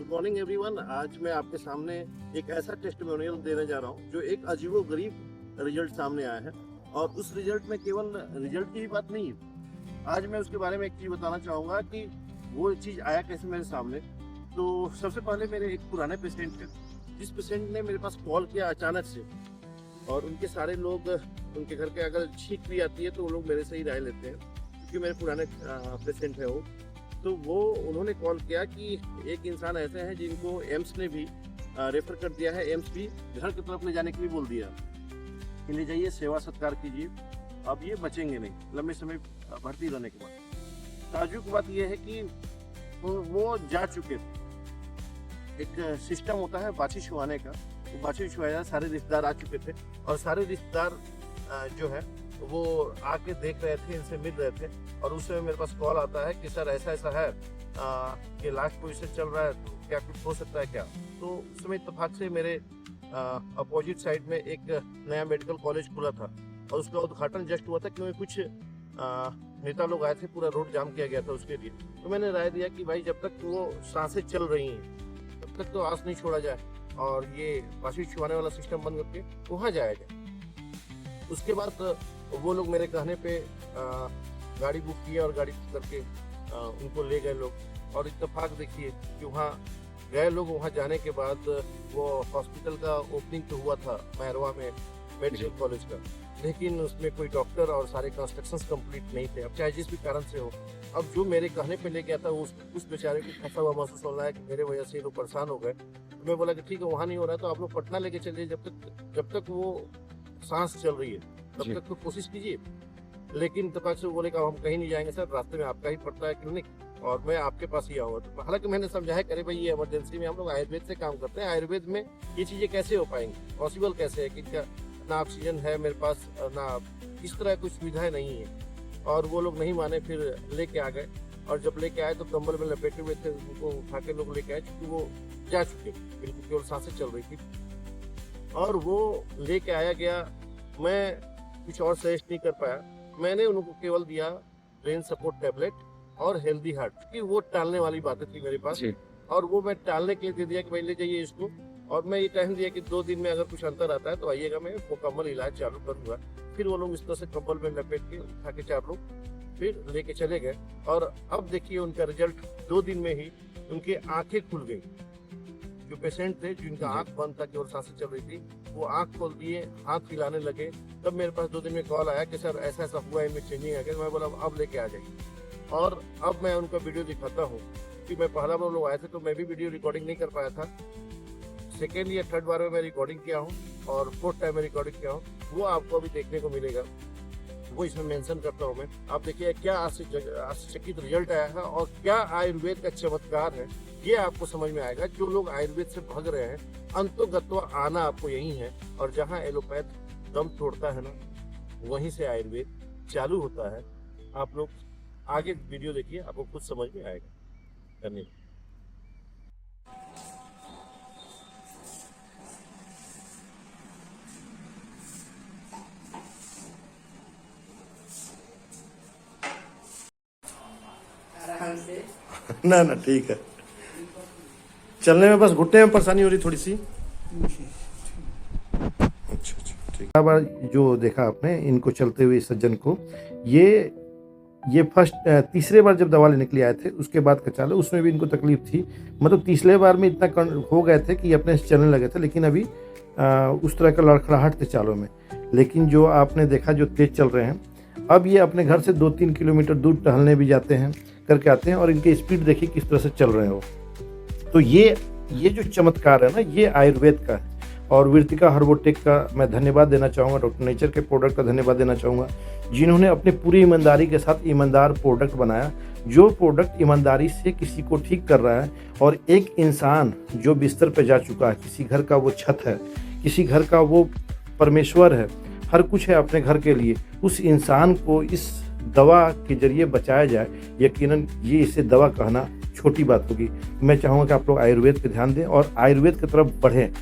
Good morning everyone. आज मैं आपके सामने एक ऐसा टेस्टिमोनियल देने जा रहा हूँ जो एक अजीबोगरीब रिजल्ट सामने आया है। और उस रिजल्ट में केवल रिजल्ट की ही बात नहीं है, आज मैं उसके बारे में एक चीज़ बताना चाहूँगा कि वो चीज़ आया कैसे मेरे सामने। तो सबसे पहले मेरे एक पुराने पेशेंट थे, जिस पेशेंट ने मेरे पास कॉल किया अचानक से, और उनके सारे लोग, उनके घर के अगर छींक भी आती है तो वो लोग मेरे से ही राय लेते हैं, क्योंकि मेरे पुराने पेशेंट है वो। तो वो उन्होंने कॉल किया कि एक इंसान ऐसे हैं जिनको एम्स ने भी रेफर कर दिया है, एम्स भी घर की तरफ ले जाने के लिए बोल दिया कि ले जाइए, सेवा सत्कार कीजिए, अब ये बचेंगे नहीं लंबे समय भर्ती रहने के बाद। ताज्जुब की बात यह है कि वो जा चुके थे। एक सिस्टम होता है बाछी छुआने का, तो बाछी छुआया, सारे रिश्तेदार आ चुके थे और सारे रिश्तेदार जो है वो आके देख रहे थे, इनसे मिल रहे थे। और उस समय मेरे पास कॉल आता है कि सर ऐसा ऐसा है कि लास्ट पोजीशन चल रहा है, तो क्या कुछ हो सकता है क्या। तो उस समय इत्तेफाक से मेरे अपोजिट साइड में एक नया मेडिकल कॉलेज खुला था और उसका उद्घाटन जस्ट हुआ था, क्योंकि कुछ नेता लोग आए थे, पूरा रोड जाम किया गया था उसके लिए। तो मैंने राय दिया कि भाई जब तक वो सांसें चल रही हैं तब तक तो आस नहीं छोड़ा जाए और ये बाछी छुआने वाला सिस्टम बंद करके वहाँ जाया जाए। उसके बाद वो लोग मेरे कहने पे गाड़ी बुक किए और गाड़ी बुक करके उनको ले गए लोग। और इत्तेफाक देखिए कि वहाँ गए लोग, वहाँ जाने के बाद वो हॉस्पिटल का ओपनिंग तो हुआ था मैरवा में मेडिकल कॉलेज का, लेकिन उसमें कोई डॉक्टर और सारे कंस्ट्रक्शंस कंप्लीट नहीं थे। अब चाहे जिस भी कारण से हो, अब जो मेरे कहने पे ले गया था उस बेचारे को फंसा हुआ महसूस हो रहा है कि मेरे वजह से लोग परेशान हो गए। तो मैं बोला कि ठीक है, वहाँ नहीं हो रहा है तो आप लोग पटना लेके चलिए, जब तक वो सांस चल रही है तब तक तो कोशिश कीजिए। लेकिन तब से बोले कि हम कहीं नहीं जाएंगे सर, रास्ते में आपका ही पड़ता है क्लिनिक और मैं आपके पास ही आऊँगा। तो हालांकि मैंने समझाया, करे भाई ये इमरजेंसी में हम लोग आयुर्वेद से काम करते हैं, आयुर्वेद में ये चीज़ें कैसे हो पाएंगी, पॉसिबल कैसे है कि क्या ना ऑक्सीजन है मेरे पास, ना इस तरह कुछ सुविधाएं नहीं है। और वो लोग नहीं माने, फिर लेके आ गए। और जब लेके आए तो कंबल में लपेटे हुए थे, उनको उठा के लोग लेके आए, क्योंकि वो जा चुके, बिल्कुल केवल सांसें चल रही थी। और वो लेके आया गया, मैं कुछ और सजेस्ट नहीं कर पाया। मैंने उनको केवल दिया ब्रेन सपोर्ट टैबलेट और हेल्दी हार्ट, क्योंकि वो टालने वाली बातें थी मेरे पास, और वो मैं टालने के लिए दे दिया कि भाई ले जाइए इसको। और मैं ये टाइम दिया कि 2 दिन में अगर कुछ अंतर आता है तो आइएगा, मैं मुकम्मल इलाज चालू करूँगा। फिर वो लोग इस तरह से कंबल में लपेट के उठा के 4 लोग फिर लेके चले गए। और अब देखिए उनका रिजल्ट, 2 दिन में ही उनकी आंखें खुल गई। जो पेशेंट थे जिनका आंख बंद था, केवल सांसें चल रही थी, वो आंख खोल दिए, हाथ हिलाने लगे। तब मेरे पास 2 दिन में कॉल आया कि सर ऐसा ऐसा हुआ है, इनमें चेंजिंग आ गया। मैं बोला अब लेके आ जाइए। और अब मैं उनका वीडियो दिखाता हूँ कि मैं पहला बार लोग आए थे तो मैं भी वीडियो रिकॉर्डिंग नहीं कर पाया था। सेकेंड या थर्ड बार में मैं रिकॉर्डिंग किया हूँ और 4th टाइम में रिकॉर्डिंग किया हूँ, वो आपको अभी देखने को मिलेगा, वो इसमें मेंशन करता हूँ मैं। आप देखिए क्या आश्चर्यचकित रिजल्ट आया है और क्या आयुर्वेद का चमत्कार है, ये आपको समझ में आएगा। जो लोग आयुर्वेद से भाग रहे हैं, अंतोगत्वा आना आपको यही है। और जहाँ एलोपैथ दम तोड़ता है ना, वहीं से आयुर्वेद चालू होता है। आप लोग आगे वीडियो देखिए, आपको खुद समझ में आएगा। धन्यवाद। आराम से ना ना ठीक है, चलने में बस घुटने में परेशानी हो रही थोड़ी सी। अच्छा ठीक। बार जो देखा आपने इनको चलते हुए सज्जन को, ये फर्स्ट तीसरे बार जब दवा लेने के लिए आए थे उसके बाद का चाल है, उसमें भी इनको तकलीफ थी। मतलब तीसरे बार में इतना हो गए थे कि अपने से चलने लगे थे, लेकिन अभी उस तरह का लड़खड़ाहट थे चालों में। लेकिन जो आपने देखा जो तेज चल रहे हैं, अब ये अपने घर से 2-3 किलोमीटर दूर टहलने भी जाते हैं, करके आते हैं। और इनके स्पीड देखिए किस तरह से चल रहे हैं वो। तो ये जो चमत्कार है ना, ये आयुर्वेद का है। और वीर्तिका हर्बोटेक का मैं धन्यवाद देना चाहूँगा, डॉक्टर नेचर के प्रोडक्ट का धन्यवाद देना चाहूँगा, जिन्होंने अपने पूरी ईमानदारी के साथ ईमानदार प्रोडक्ट बनाया, जो प्रोडक्ट ईमानदारी से किसी को ठीक कर रहा है। और एक इंसान जो बिस्तर पे जा चुका है, किसी घर का वो छत है, किसी घर का वो परमेश्वर है, हर कुछ है अपने घर के लिए, उस इंसान को इस दवा के जरिए बचाया जाए, यकीनन ये इसे दवा कहना छोटी बात होगी। मैं चाहूँगा कि आप लोग आयुर्वेद पे ध्यान दें और आयुर्वेद की तरफ बढ़ें।